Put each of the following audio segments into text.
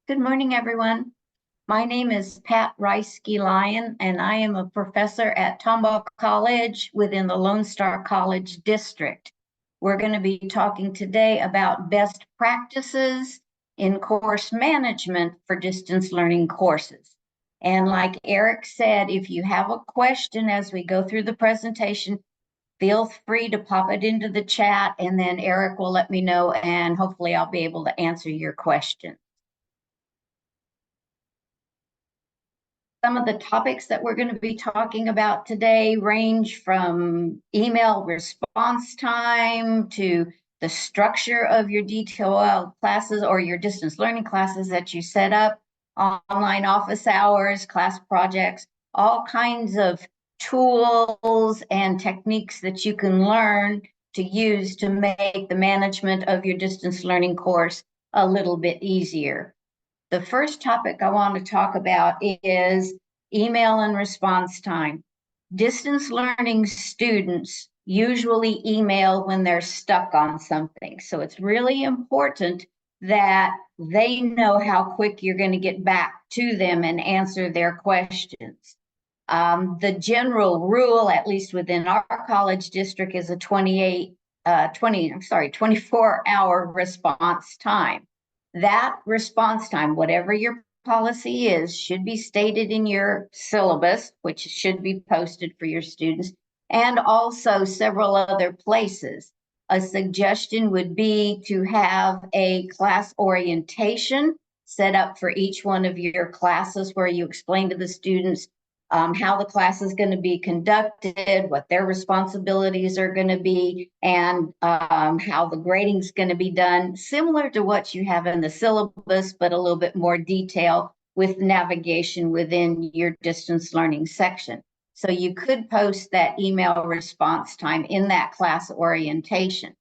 Good morning, everyone. My name is Pat Lyon, and I am a professor at Tomball College within the Lone Star College District. We're going to be talking today about best practices in course management for distance learning courses. And like Eric said, if you have a question as we go through the presentation, feel free to pop it into the chat, and then Eric will let me know, and hopefully I'll be able to answer your question. Some of the topics that we're going to be talking about today range from email response time to the structure of your DTOL classes or your distance learning classes that you set up, online office hours, class projects, all kinds of tools and techniques that you can learn to use to make the management of your distance learning course a little bit easier. The first topic I want to talk about is email and response time. Distance learning students usually email when they're stuck on something. So it's really important that they know how quick you're going to get back to them and answer their questions. The general rule, at least within our college district, is a 24-hour response time. That response time, whatever your policy is, should be stated in your syllabus, which should be posted for your students, and also several other places. A suggestion would be to have a class orientation set up for each one of your classes where you explain to the students how the class is going to be conducted, what their responsibilities are going to be, and how the grading is going to be done, similar to what you have in the syllabus, but a little bit more detail with navigation within your distance learning section. So you could post that email response time in that class orientation.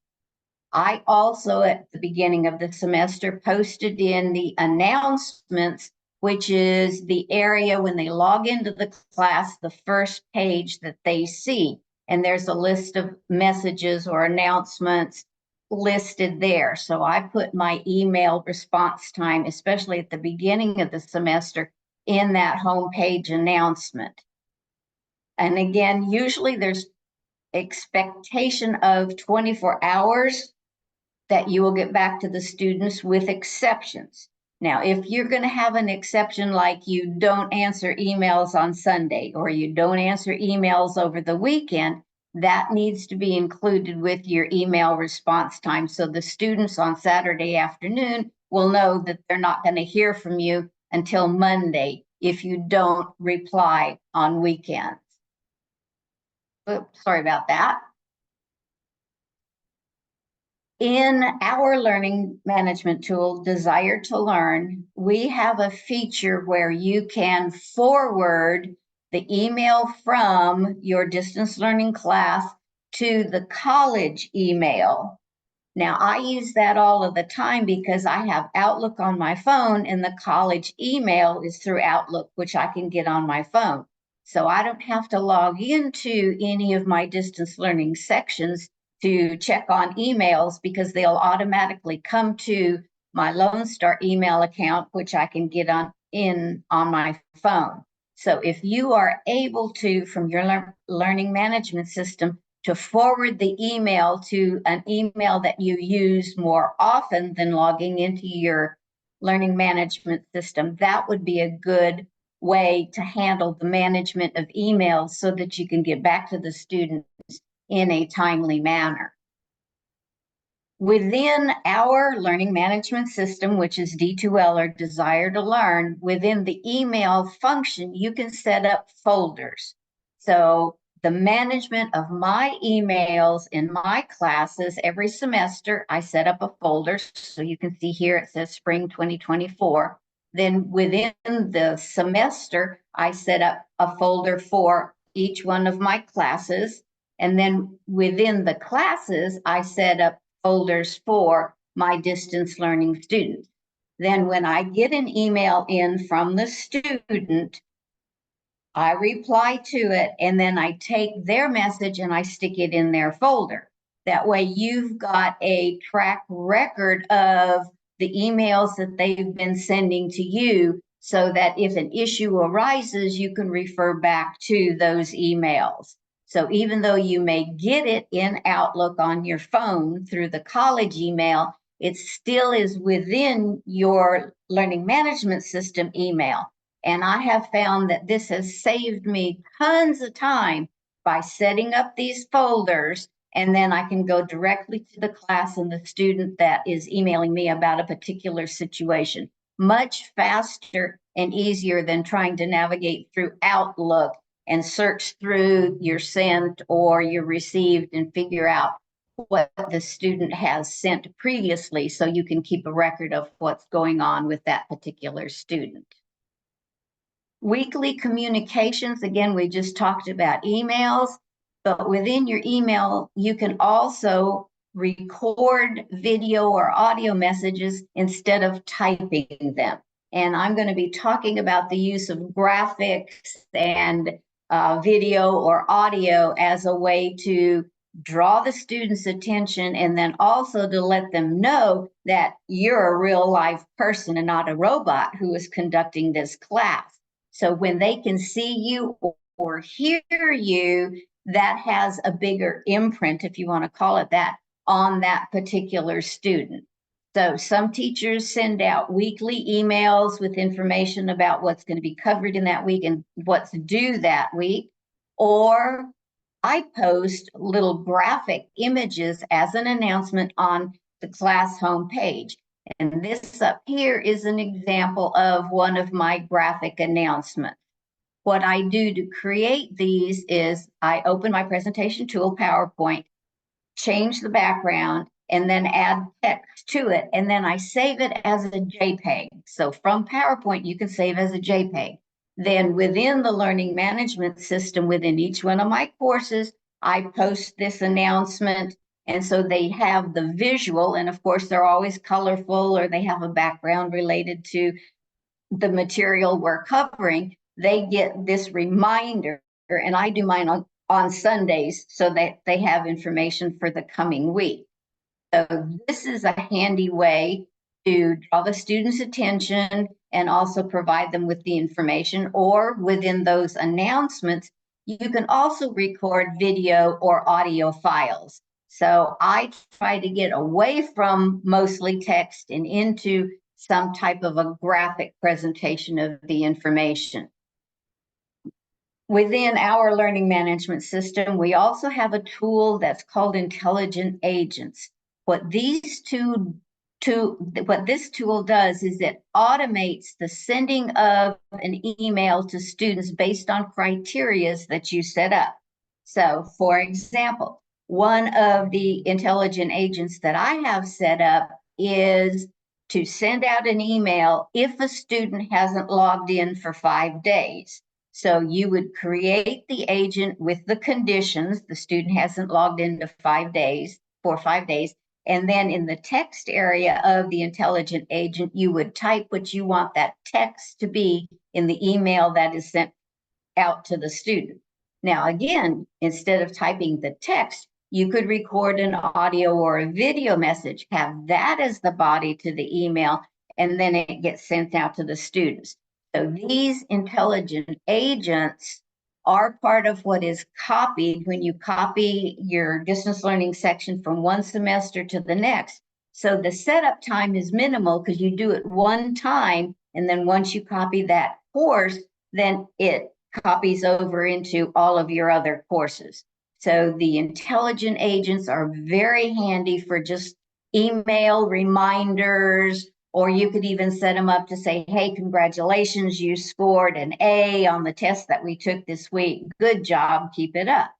I also, at the beginning of the semester, posted in the announcements, which is the area when they log into the class, the first page that they see. And there's a list of messages or announcements listed there. So I put my email response time, especially at the beginning of the semester, in that homepage announcement. And again, usually there's expectation of 24 hours that you will get back to the students, with exceptions. Now, if you're going to have an exception like you don't answer emails on Sunday or you don't answer emails over the weekend, that needs to be included with your email response time. So the students on Saturday afternoon will know that they're not going to hear from you until Monday if you don't reply on weekends. Oops, sorry about that. In our learning management tool, Desire to Learn, we have a feature where you can forward the email from your distance learning class to the college email. Now, I use that all of the time because I have Outlook on my phone, and the college email is through Outlook, which I can get on my phone. So I don't have to log into any of my distance learning sections to check on emails because they'll automatically come to my Lone Star email account, which I can get on my phone. So if you are able to, from your learning management system, to forward the email to an email that you use more often than logging into your learning management system, that would be a good way to handle the management of emails so that you can get back to the students in a timely manner. Within our learning management system, which is D2L or Desire to Learn, within the email function, you can set up folders. So the management of my emails in my classes every semester, I set up a folder. So you can see here it says Spring 2024. Then within the semester, I set up a folder for each one of my classes. And then within the classes, I set up folders for my distance learning students. Then when I get an email in from the student, I reply to it, and then I take their message and I stick it in their folder. That way you've got a track record of the emails that they've been sending to you, so that if an issue arises, you can refer back to those emails. So even though you may get it in Outlook on your phone through the college email, it still is within your learning management system email. And I have found that this has saved me tons of time by setting up these folders, and then I can go directly to the class and the student that is emailing me about a particular situation. Much faster and easier than trying to navigate through Outlook and search through your sent or your received and figure out what the student has sent previously, so you can keep a record of what's going on with that particular student. Weekly communications, again, we just talked about emails, but within your email, you can also record video or audio messages instead of typing them. And I'm going to be talking about the use of graphics and video or audio as a way to draw the student's attention, and then also to let them know that you're a real live person and not a robot who is conducting this class. So when they can see you or hear you, that has a bigger imprint, if you want to call it that, on that particular student. So some teachers send out weekly emails with information about what's going to be covered in that week and what's due that week. Or I post little graphic images as an announcement on the class homepage. And this up here is an example of one of my graphic announcements. What I do to create these is I open my presentation tool, PowerPoint, change the background, and then add text to it. And then I save it as a JPEG. So from PowerPoint, you can save as a JPEG. Then within the learning management system, within each one of my courses, I post this announcement. And so they have the visual, and of course, they're always colorful, or they have a background related to the material we're covering. They get this reminder, and I do mine on Sundays so that they have information for the coming week. So this is a handy way to draw the student's attention and also provide them with the information. Or within those announcements, you can also record video or audio files. So I try to get away from mostly text and into some type of a graphic presentation of the information. Within our learning management system, we also have a tool that's called intelligent agents. What this tool does is it automates the sending of an email to students based on criteria that you set up. So, for example, one of the intelligent agents that I have set up is to send out an email if a student hasn't logged in for 5 days. So you would create the agent with the conditions. The student hasn't logged in for 5 days. And then in the text area of the intelligent agent, you would type what you want that text to be in the email that is sent out to the student. Now, again, instead of typing the text, you could record an audio or a video message, have that as the body to the email, and then it gets sent out to the students. So these intelligent agents are part of what is copied when you copy your distance learning section from one semester to the next. So the setup time is minimal because you do it one time, and then once you copy that course, then it copies over into all of your other courses. So the intelligent agents are very handy for just email reminders, or you could even set them up to say, hey, congratulations, you scored an A on the test that we took this week. Good job, keep it up.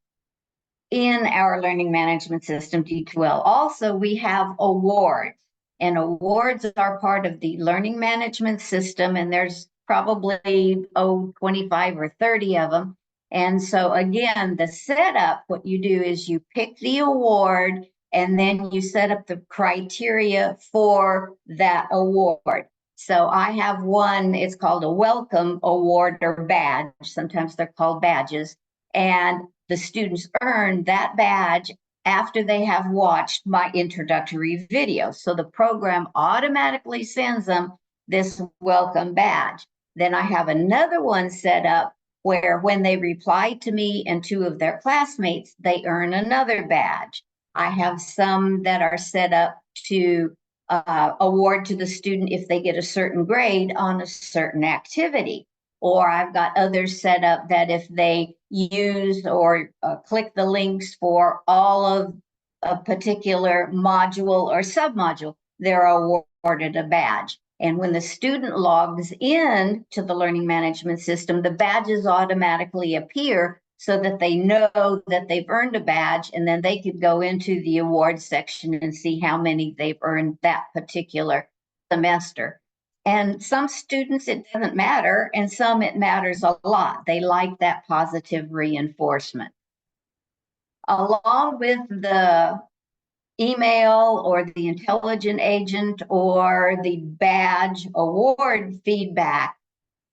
In our learning management system, D2L, also we have awards. And awards are part of the learning management system, and there's probably 25 or 30 of them. And so again, the setup, what you do is you pick the award, and then you set up the criteria for that award. So I have one, it's called a welcome award or badge. Sometimes they're called badges. And the students earn that badge after they have watched my introductory video. So the program automatically sends them this welcome badge. Then I have another one set up where when they reply to me and two of their classmates, they earn another badge. I have some that are set up to award to the student if they get a certain grade on a certain activity. Or I've got others set up that if they use or click the links for all of a particular module or submodule, they're awarded a badge. And when the student logs in to the learning management system, the badges automatically appear so that they know that they've earned a badge, and then they could go into the awards section and see how many they've earned that particular semester. And some students, it doesn't matter, and some it matters a lot. They like that positive reinforcement. Along with the email or the intelligent agent or the badge award feedback,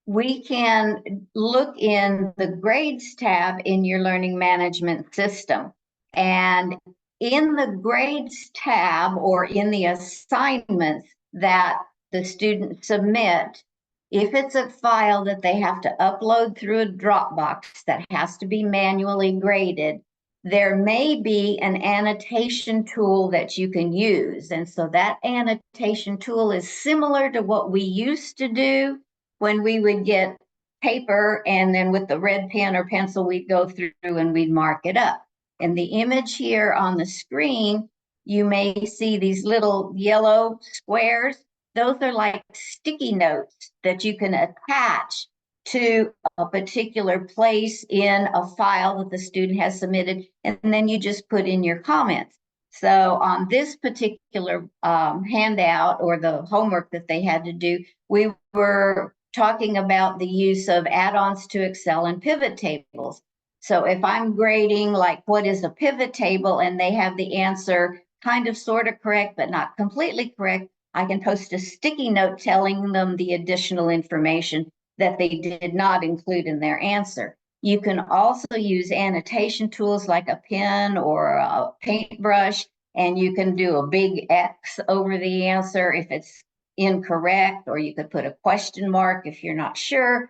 we can look in the grades tab in your learning management system. And in the grades tab or in the assignments that the students submit, if it's a file that they have to upload through a Dropbox that has to be manually graded, there may be an annotation tool that you can use. And so that annotation tool is similar to what we used to do when we would get paper and then with the red pen or pencil, we'd go through and we'd mark it up. In the image here on the screen, you may see these little yellow squares. Those are like sticky notes that you can attach to a particular place in a file that the student has submitted, and then you just put in your comments. So on this particular handout or the homework that they had to do, we were talking about the use of add-ons to Excel and pivot tables. So if I'm grading like what is a pivot table and they have the answer kind of sort of correct, but not completely correct, I can post a sticky note telling them the additional information that they did not include in their answer. You can also use annotation tools like a pen or a paintbrush, and you can do a big X over the answer if it's incorrect, or you could put a question mark if you're not sure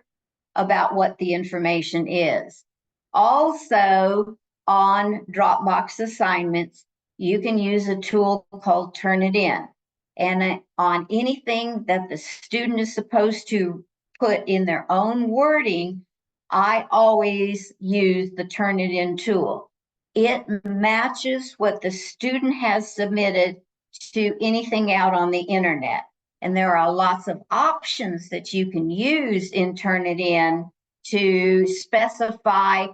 about what the information is. Also, on Dropbox assignments, you can use a tool called Turnitin. And on anything that the student is supposed to put in their own wording, I always use the Turnitin tool. It matches what the student has submitted to anything out on the internet. And there are lots of options that you can use in Turnitin to specify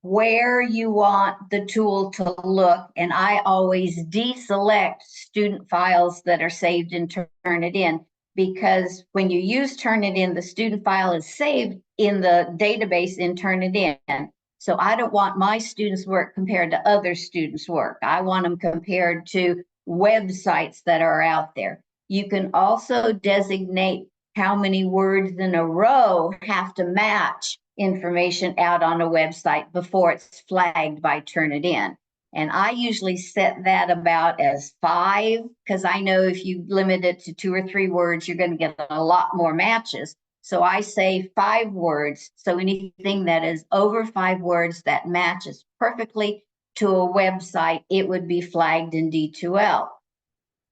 where you want the tool to look. And I always deselect student files that are saved in Turnitin, because when you use Turnitin, the student file is saved in the database in Turnitin. So I don't want my students' work compared to other students' work. I want them compared to websites that are out there. You can also designate how many words in a row have to match information out on a website before it's flagged by Turnitin. And I usually set that about as 5, because I know if you limit it to 2 or 3 words, you're going to get a lot more matches. So I say 5 words. So anything that is over 5 words that matches perfectly to a website, it would be flagged in D2L.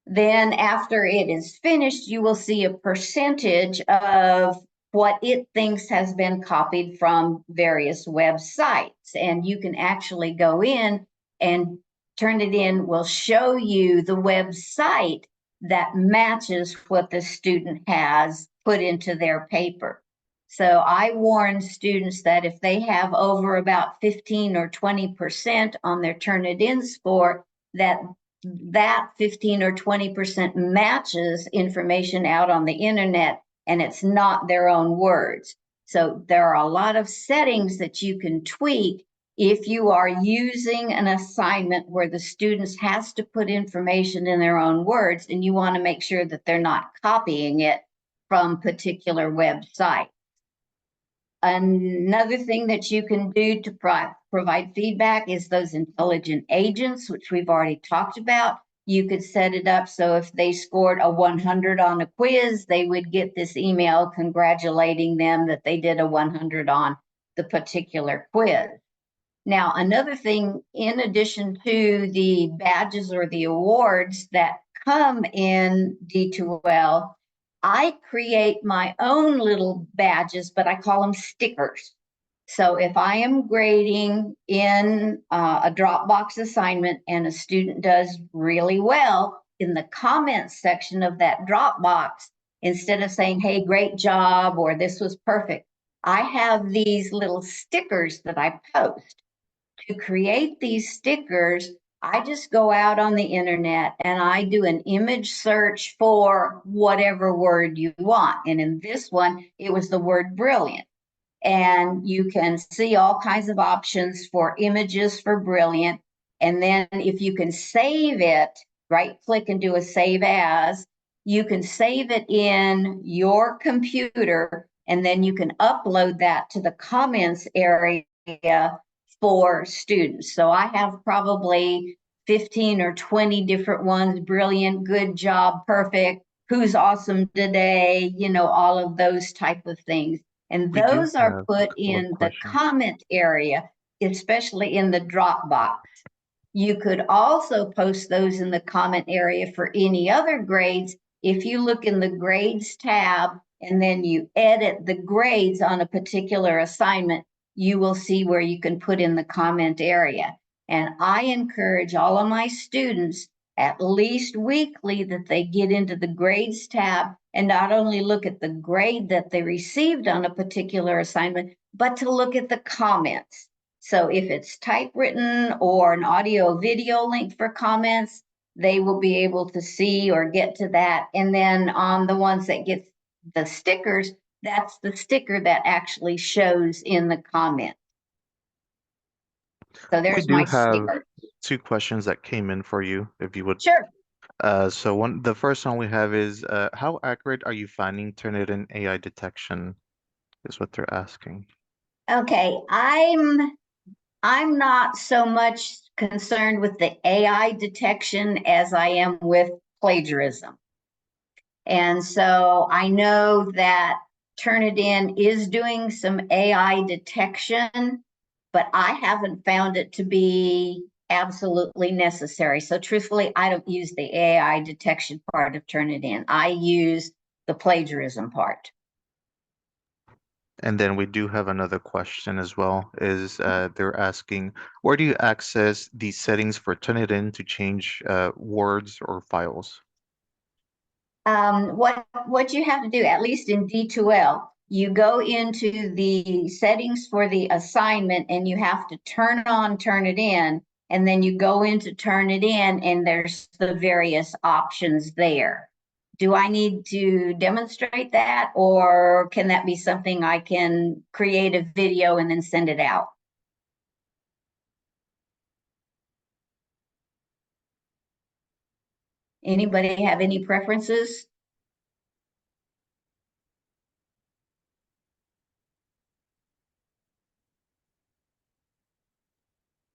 Then after it is finished, you will see a percentage of what it thinks has been copied from various websites. And you can actually go in and Turnitin will show you the website that matches what the student has put into their paper. So I warn students that if they have over about 15 or 20% on their Turnitin score, that 15 or 20% matches information out on the internet, and it's not their own words. So there are a lot of settings that you can tweak if you are using an assignment where the students has to put information in their own words, and you want to make sure that they're not copying it from particular websites. Another thing that you can do to provide feedback is those intelligent agents, which we've already talked about. You could set it up so if they scored a 100 on a quiz, they would get this email congratulating them that they did a 100 on the particular quiz. Now, another thing, in addition to the badges or the awards that come in D2L, I create my own little badges, but I call them stickers. So if I am grading in a Dropbox assignment and a student does really well, in the comments section of that Dropbox, instead of saying, hey, great job, or this was perfect, I have these little stickers that I post. To create these stickers, I just go out on the internet and I do an image search for whatever word you want. And in this one, it was the word brilliant. And you can see all kinds of options for images for brilliant. And then if you can save it, right click and do a save as, you can save it in your computer, and then you can upload that to the comments area for students. So I have probably 15 or 20 different ones: brilliant, good job, perfect, who's awesome today, all of those type of things. And We do those are have a put couple of in the questions. comment area, especially in the Dropbox. You could also post those in the comment area for any other grades. If you look in the grades tab and then you edit the grades on a particular assignment, you will see where you can put in the comment area. And I encourage all of my students at least weekly that they get into the grades tab and not only look at the grade that they received on a particular assignment, but to look at the comments. So if it's typewritten or an audio video link for comments, they will be able to see or get to that. And then on the ones that get the stickers, that's the sticker that actually shows in the comment. So We there's do my have sticker. 2 questions that came in for you, if you would. Sure. The first one we have is, how accurate are you finding Turnitin AI detection? Is what they're asking. Okay, I'm not so much concerned with the AI detection as I am with plagiarism. And so I know that Turnitin is doing some AI detection, but I haven't found it to be absolutely necessary. So truthfully, I don't use the AI detection part of Turnitin. I use the plagiarism part. And then we do have another question as well, is they're asking, where do you access the settings for Turnitin to change words or files? What you have to do, at least in D2L, you go into the settings for the assignment and you have to turn on Turnitin, and then you go into Turnitin and there's the various options there. Do I need to demonstrate that, or can that be something I can create a video and then send it out? Anybody have any preferences?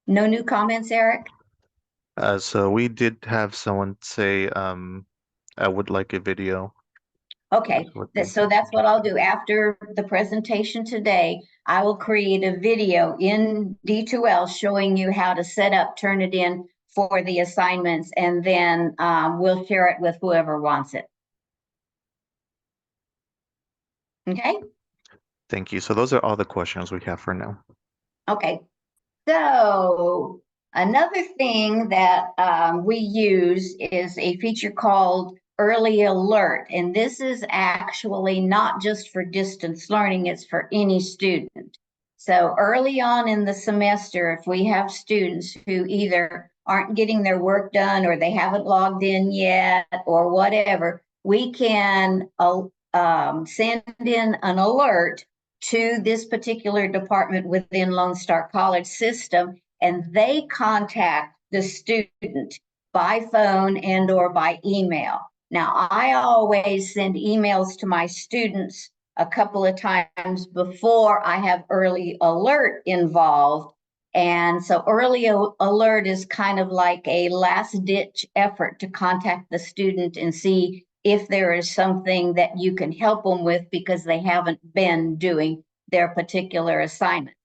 No new comments, Eric? So we did have someone say, I would like a video. Okay, Is what they so that's what I'll suggested. do. After the presentation today, I will create a video in D2L showing you how to set up Turnitin for the assignments, and then we'll share it with whoever wants it. Okay? Thank you. So those are all the questions we have for now. Okay. So another thing that we use is a feature called Early Alert. And this is actually not just for distance learning, it's for any student. So early on in the semester, if we have students who either aren't getting their work done or they haven't logged in yet or whatever, we can send in an alert to this particular department within Lone Star College system, and they contact the student by phone and or by email. Now, I always send emails to my students a couple of times before I have early alert involved. And so early alert is kind of like a last ditch effort to contact the student and see if there is something that you can help them with because they haven't been doing their particular assignment.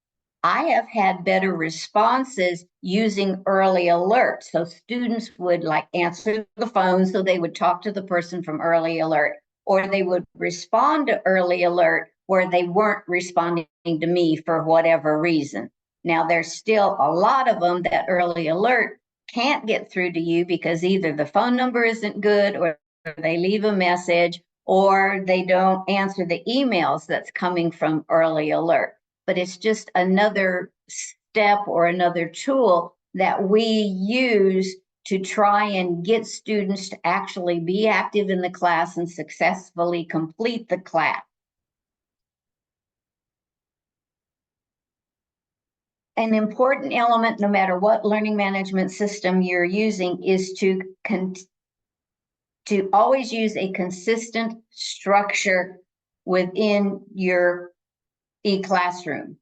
I have had better responses using early alert. So students would like answer the phone, so they would talk to the person from early alert, or they would respond to early alert where they weren't responding to me for whatever reason. Now, there's still a lot of them that early alert can't get through to you because either the phone number isn't good, or they leave a message, or they don't answer the emails that's coming from early alert. But it's just another step or another tool that we use to try and get students to actually be active in the class and successfully complete the class. An important element, no matter what learning management system you're using, is to always use a consistent structure within your e-classroom.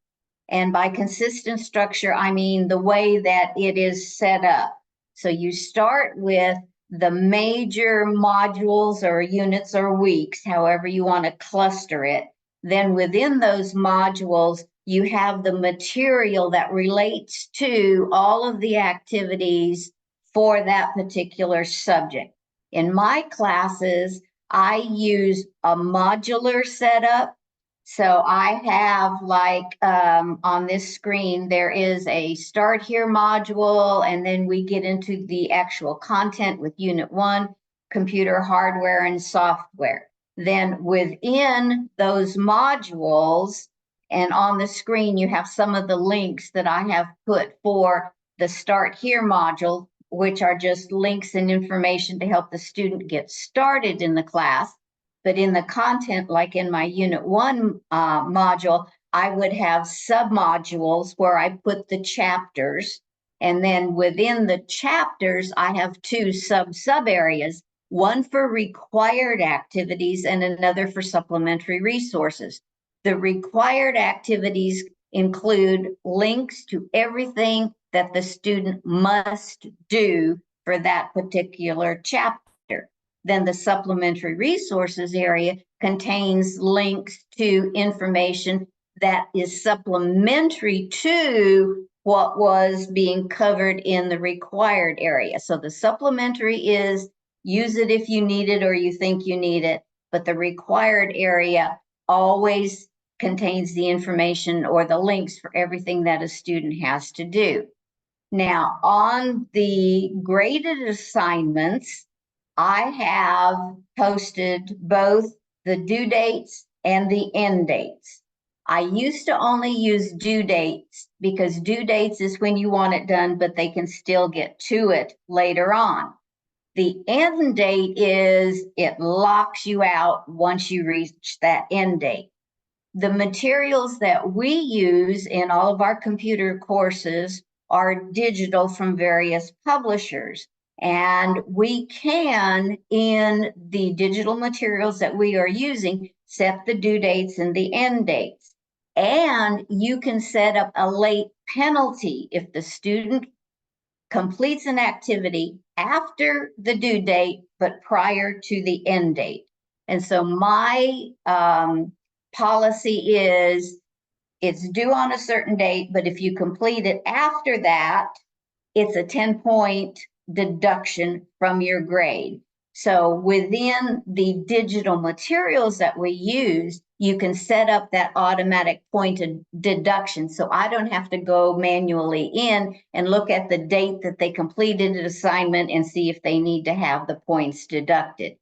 And by consistent structure, I mean the way that it is set up. So you start with the major modules or units or weeks, however you want to cluster it. Then within those modules, you have the material that relates to all of the activities for that particular subject. In my classes, I use a modular setup. So I have like on this screen, there is a start here module, and then we get into the actual content with Unit 1, computer hardware and software. Then within those modules, and on the screen, you have some of the links that I have put for the Start Here module, which are just links and information to help the student get started in the class. But in the content, like in my Unit 1 module, I would have submodules where I put the chapters. And then within the chapters, I have two sub areas, one for required activities and another for supplementary resources. The required activities include links to everything that the student must do for that particular chapter. Then the supplementary resources area contains links to information that is supplementary to what was being covered in the required area. So the supplementary is use it if you need it or you think you need it, but the required area always contains the information or the links for everything that a student has to do. Now, on the graded assignments, I have posted both the due dates and the end dates. I used to only use due dates because due dates is when you want it done, but they can still get to it later on. The end date is it locks you out once you reach that end date. The materials that we use in all of our computer courses are digital from various publishers. And we can, in the digital materials that we are using, set the due dates and the end dates. And you can set up a late penalty if the student completes an activity after the due date, but prior to the end date. And so my policy is it's due on a certain date, but if you complete it after that, it's a 10-point deduction from your grade. So within the digital materials that we use, you can set up that automatic point of deduction. So I don't have to go manually in and look at the date that they completed an assignment and see if they need to have the points deducted.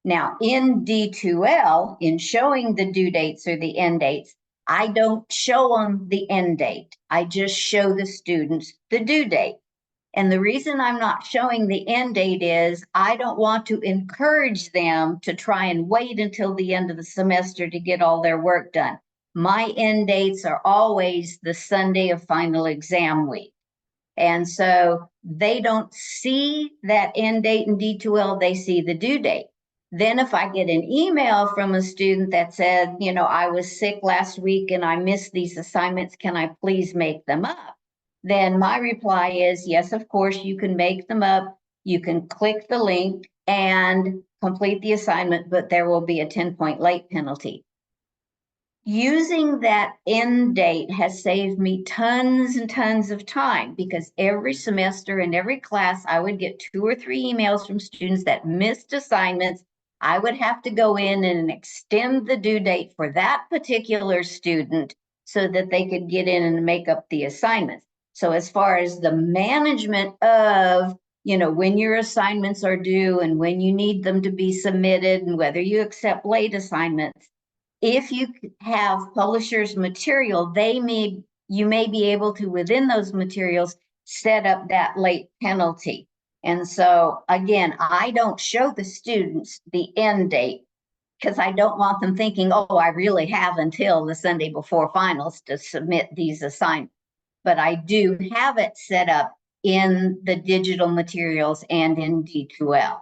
Now, in D2L, in showing the due dates or the end dates, I don't show them the end date. I just show the students the due date. And the reason I'm not showing the end date is I don't want to encourage them to try and wait until the end of the semester to get all their work done. My end dates are always the Sunday of final exam week. And so they don't see that end date in D2L, they see the due date. Then if I get an email from a student that said, I was sick last week and I missed these assignments, can I please make them up? then my reply is, yes, of course, you can make them up. You can click the link and complete the assignment, but there will be a 10-point late penalty. Using that end date has saved me tons and tons of time, because every semester in every class, I would get 2 or 3 emails from students that missed assignments. I would have to go in and extend the due date for that particular student so that they could get in and make up the assignments. So as far as the management of, when your assignments are due and when you need them to be submitted and whether you accept late assignments, if you have publishers' material, you may be able to, within those materials, set up that late penalty. And so again, I don't show the students the end date because I don't want them thinking, oh, I really have until the Sunday before finals to submit these assignments. But I do have it set up in the digital materials and in D2L.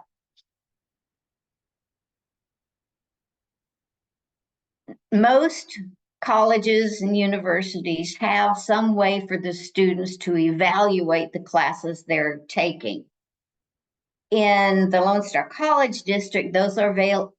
Most colleges and universities have some way for the students to evaluate the classes they're taking. In the Lone Star College District, those are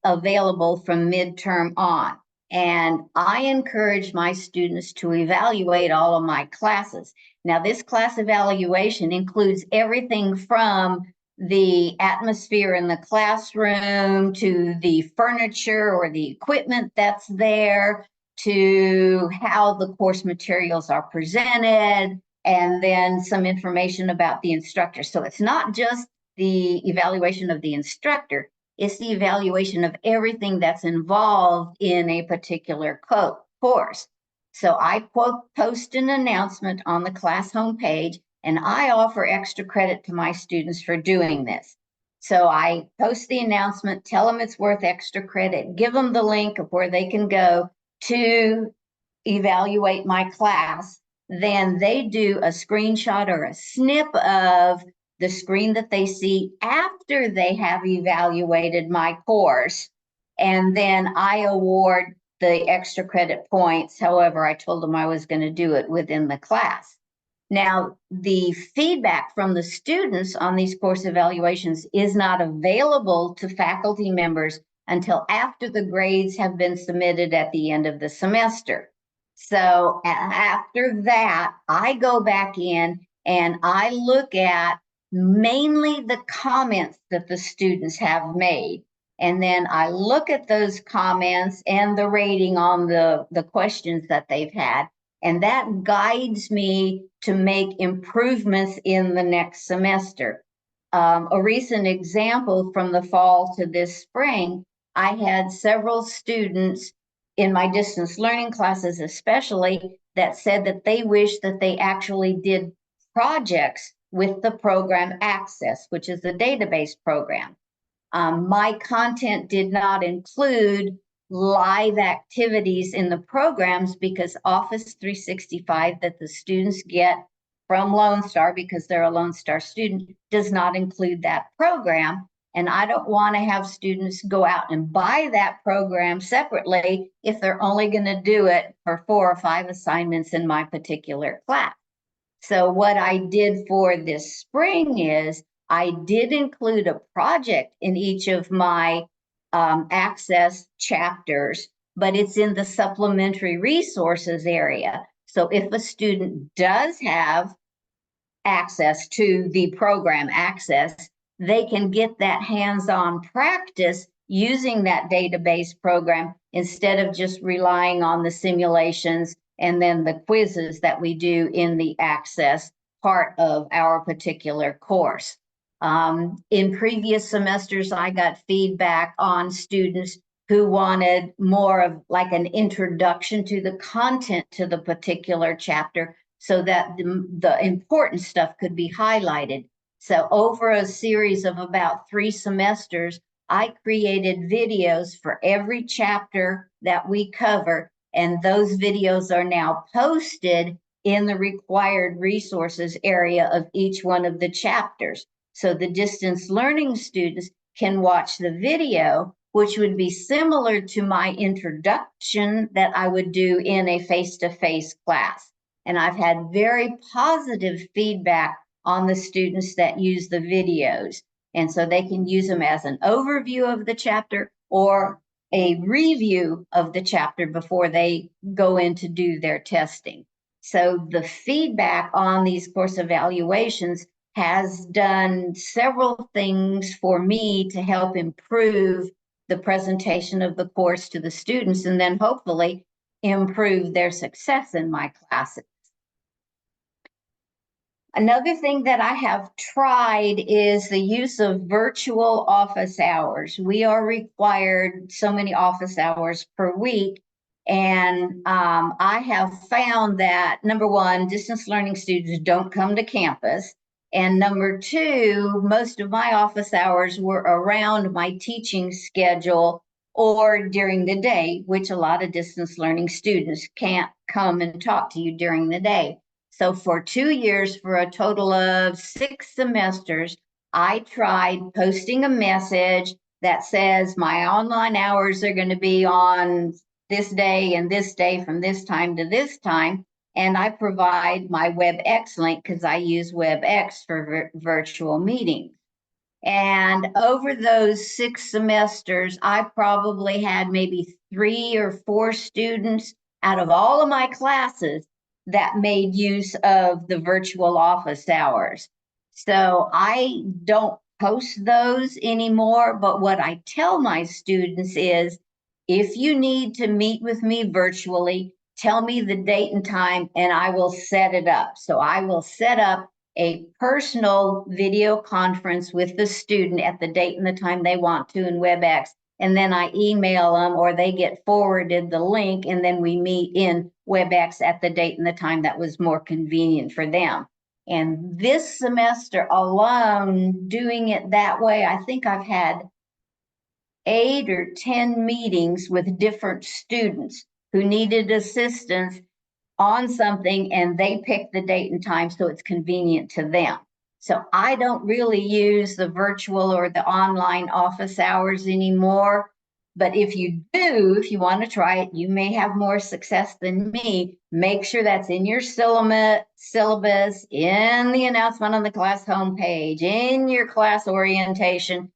available from midterm on. And I encourage my students to evaluate all of my classes. Now, this class evaluation includes everything from the atmosphere in the classroom to the furniture or the equipment that's there, to how the course materials are presented, and then some information about the instructor. So it's not just the evaluation of the instructor, it's the evaluation of everything that's involved in a particular course. So I post an announcement on the class homepage, and I offer extra credit to my students for doing this. So I post the announcement, tell them it's worth extra credit, give them the link of where they can go to evaluate my class. Then they do a screenshot or a snip of the screen that they see after they have evaluated my course. And then I award the extra credit points. However, I told them I was going to do it within the class. Now, the feedback from the students on these course evaluations is not available to faculty members until after the grades have been submitted at the end of the semester. So after that, I go back in and I look at mainly the comments that the students have made. And then I look at those comments and the rating on the questions that they've had. And that guides me to make improvements in the next semester. A recent example from the fall to this spring, I had several students in my distance learning classes especially that said that they wish that they actually did projects with the program Access, which is a database program. My content did not include live activities in the programs because Office 365 that the students get from Lone Star, because they're a Lone Star student, does not include that program. And I don't want to have students go out and buy that program separately if they're only going to do it for 4 or 5 assignments in my particular class. So what I did for this spring is I did include a project in each of my Access chapters, but it's in the supplementary resources area. So if a student does have access to the program Access, they can get that hands-on practice using that database program instead of just relying on the simulations and then the quizzes that we do in the Access part of our particular course. In previous semesters, I got feedback on students who wanted more of like an introduction to the content to the particular chapter so that the important stuff could be highlighted. So over a series of about 3 semesters, I created videos for every chapter that we cover, and those videos are now posted in the required resources area of each one of the chapters. So the distance learning students can watch the video, which would be similar to my introduction that I would do in a face-to-face class. And I've had very positive feedback on the students that use the videos. And so they can use them as an overview of the chapter or a review of the chapter before they go in to do their testing. So the feedback on these course evaluations has done several things for me to help improve the presentation of the course to the students and then hopefully improve their success in my classes. Another thing that I have tried is the use of virtual office hours. We are required so many office hours per week. And I have found that, number one, distance learning students don't come to campus. And number two, most of my office hours were around my teaching schedule or during the day, which a lot of distance learning students can't come and talk to you during the day. So for 2 years, for a total of 6 semesters, I tried posting a message that says my online hours are going to be on this day and this day from this time to this time. And I provide my WebEx link because I use WebEx for virtual meetings. And over those 6 semesters, I probably had maybe 3 or 4 students out of all of my classes that made use of the virtual office hours. So I don't post those anymore, but what I tell my students is if you need to meet with me virtually, tell me the date and time and I will set it up. So I will set up a personal video conference with the student at the date and the time they want to in WebEx. And then I email them or they get forwarded the link and then we meet in WebEx at the date and the time that was more convenient for them. And this semester alone, doing it that way, I think I've had 8 or 10 meetings with different students who needed assistance on something and they pick the date and time so it's convenient to them. So I don't really use the virtual or the online office hours anymore. But if you do, if you want to try it, you may have more success than me. Make sure that's in your syllabus, in the announcement on the class homepage, in your class orientation.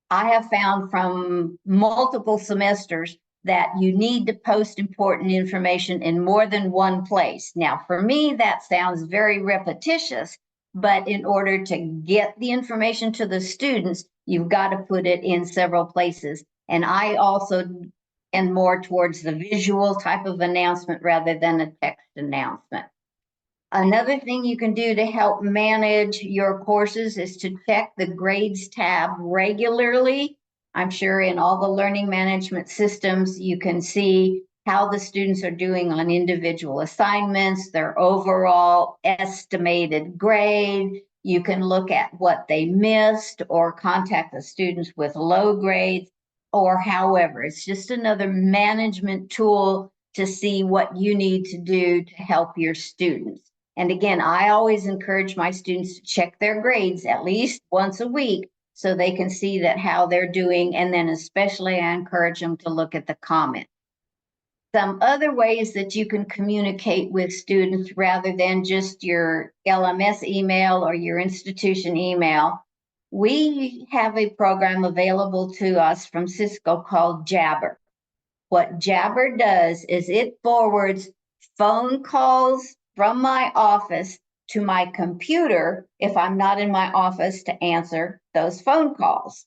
I have found from multiple semesters that you need to post important information in more than one place. Now, for me, that sounds very repetitious, but in order to get the information to the students, you've got to put it in several places. And I also tend more towards the visual type of announcement rather than a text announcement. Another thing you can do to help manage your courses is to check the grades tab regularly. I'm sure in all the learning management systems, you can see how the students are doing on individual assignments, their overall estimated grade. You can look at what they missed or contact the students with low grades or however. It's just another management tool to see what you need to do to help your students. And again, I always encourage my students to check their grades at least once a week so they can see that how they're doing. And then especially I encourage them to look at the comments. Some other ways that you can communicate with students rather than just your LMS email or your institution email. We have a program available to us from Cisco called Jabber. What Jabber does is it forwards phone calls from my office to my computer if I'm not in my office to answer those phone calls.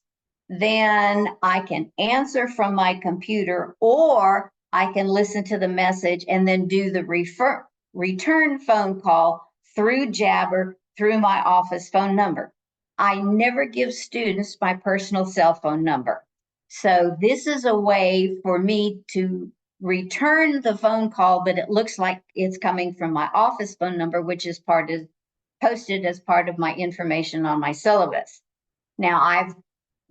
Then I can answer from my computer or I can listen to the message and then do the return phone call through Jabber through my office phone number. I never give students my personal cell phone number. So this is a way for me to return the phone call, but it looks like it's coming from my office phone number, which is posted as part of my information on my syllabus. Now, I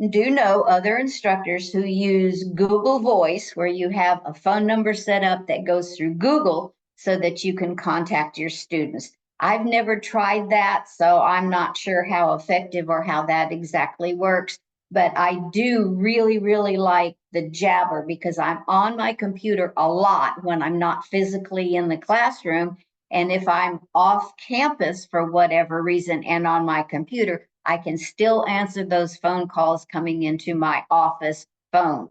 do know other instructors who use Google Voice, where you have a phone number set up that goes through Google so that you can contact your students. I've never tried that, so I'm not sure how effective or how that exactly works. But I do really, really like the Jabber because I'm on my computer a lot when I'm not physically in the classroom. And if I'm off campus for whatever reason and on my computer, I can still answer those phone calls coming into my office phone.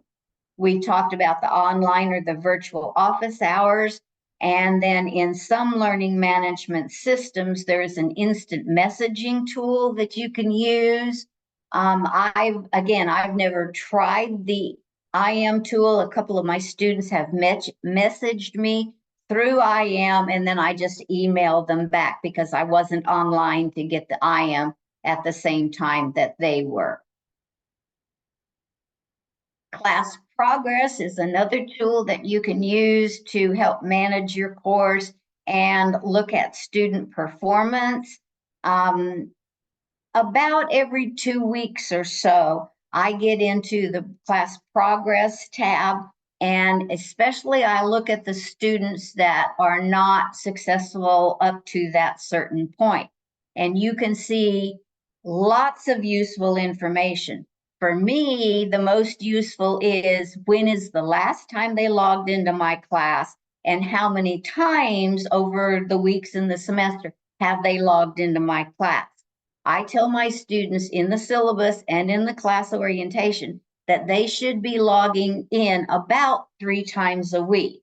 We talked about the online or the virtual office hours. And then in some learning management systems, there's an instant messaging tool that you can use. I've never tried the IM tool. A couple of my students have messaged me through IM, and then I just emailed them back because I wasn't online to get the IM at the same time that they were. Class Progress is another tool that you can use to help manage your course and look at student performance. About every 2 weeks or so, I get into the Class Progress tab, and especially I look at the students that are not successful up to that certain point. And you can see lots of useful information. For me, the most useful is when is the last time they logged into my class and how many times over the weeks in the semester have they logged into my class. I tell my students in the syllabus and in the class orientation that they should be logging in about 3 times a week.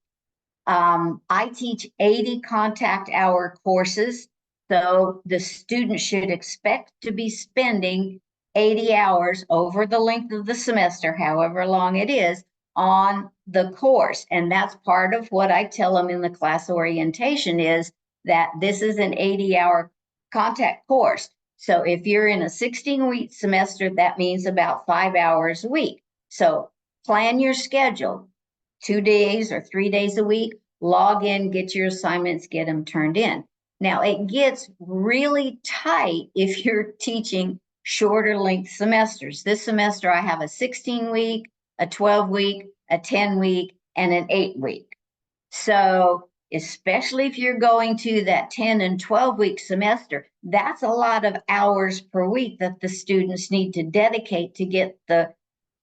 I teach 80 contact hour courses, so the student should expect to be spending 80 hours over the length of the semester, however long it is, on the course. And that's part of what I tell them in the class orientation is that this is an 80-hour contact course. So if you're in a 16-week semester, that means about 5 hours a week. So plan your schedule, 2 days or 3 days a week, log in, get your assignments, get them turned in. Now, it gets really tight if you're teaching shorter length semesters. This semester, I have a 16-week, a 12-week, a 10-week, and an 8-week. So especially if you're going to that 10 and 12-week semester, that's a lot of hours per week that the students need to dedicate to get the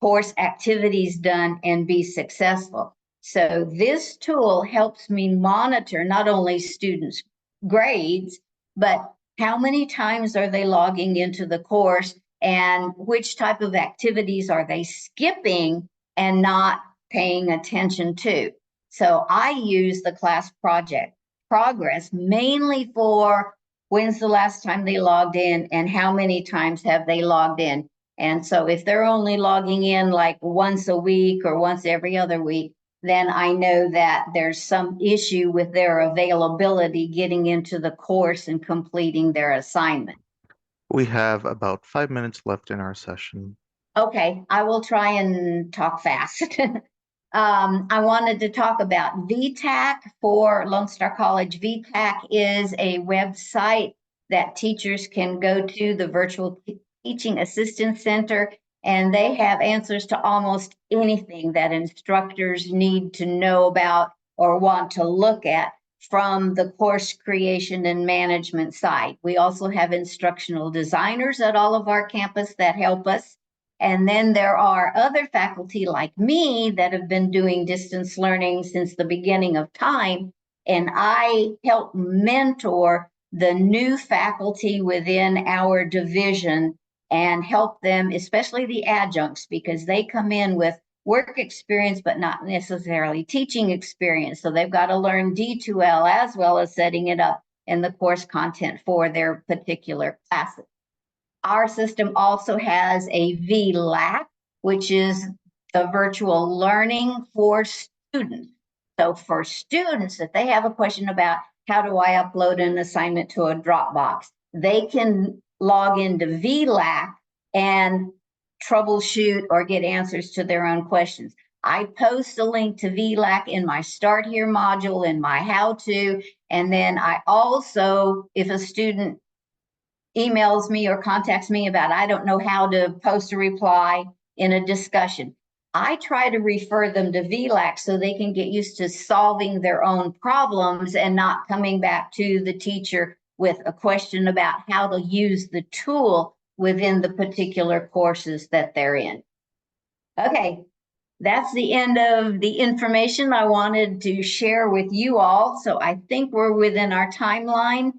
course activities done and be successful. So this tool helps me monitor not only students' grades, but how many times are they logging into the course and which type of activities are they skipping and not paying attention to. So I use the Class Progress mainly for when's the last time they logged in and how many times have they logged in. And so if they're only logging in like once a week or once every other week, then I know that there's some issue with their availability getting into the course and completing their assignment. We have about 5 minutes left in our session. Okay, I will try and talk fast. I wanted to talk about VTAC for Lone Star College. VTAC is a website that teachers can go to, the Virtual Teaching Assistance Center, and they have answers to almost anything that instructors need to know about or want to look at from the course creation and management side. We also have instructional designers at all of our campus that help us. And then there are other faculty like me that have been doing distance learning since the beginning of time. And I help mentor the new faculty within our division and help them, especially the adjuncts, because they come in with work experience, but not necessarily teaching experience. So they've got to learn D2L as well as setting it up in the course content for their particular classes. Our system also has a VLAC, which is the virtual learning for students. So for students, if they have a question about how do I upload an assignment to a Dropbox, they can log into VLAC and troubleshoot or get answers to their own questions. I post a link to VLAC in my Start Here module, in my How To, and then I also, if a student emails me or contacts me about, I don't know how to post a reply in a discussion, I try to refer them to VLAC so they can get used to solving their own problems and not coming back to the teacher with a question about how to use the tool within the particular courses that they're in. Okay, that's the end of the information I wanted to share with you all. So I think we're within our timeline.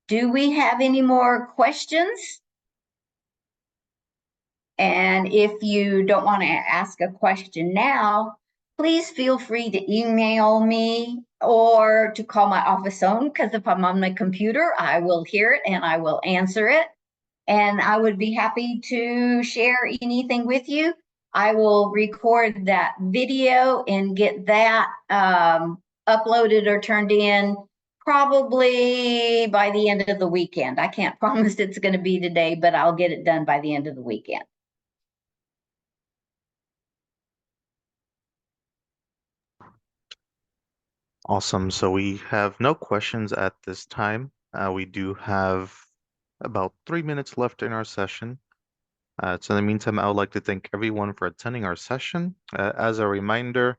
Do we have any more questions? And if you don't want to ask a question now, please feel free to email me or to call my office phone, because if I'm on my computer, I will hear it and I will answer it. And I would be happy to share anything with you. I will record that video and get that uploaded or turned in probably by the end of the weekend. I can't promise it's going to be today, but I'll get it done by the end of the weekend. Awesome. So we have no questions at this time. We do have about 3 minutes left in our session. So in the meantime, I would like to thank everyone for attending our session. As a reminder,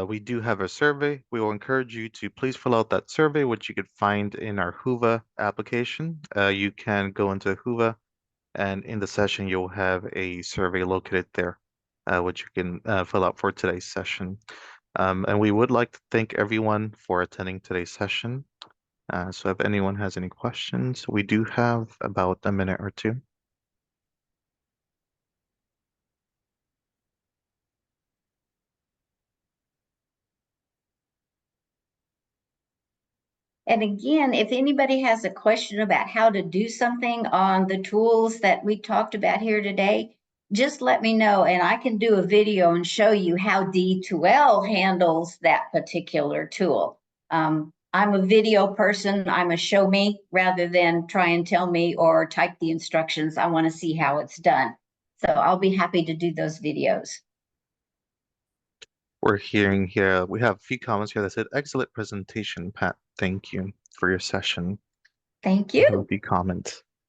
we do have a survey. We will encourage you to please fill out that survey, which you could find in our Whova application. You can go into Whova, and in the session, you'll have a survey located there, which you can fill out for today's session. And we would like to thank everyone for attending today's session. So if anyone has any questions, we do have about a minute or two. And again, if anybody has a question about how to do something on the tools that we talked about here today, just let me know and I can do a video and show you how D2L handles that particular tool. I'm a video person. I'm a show me rather than try and tell me or type the instructions. I want to see how it's done. So I'll be happy to do those videos. We're hearing here, we have a few comments here that said, excellent presentation, Pat. Thank you for your session. Thank We have a you. few comments.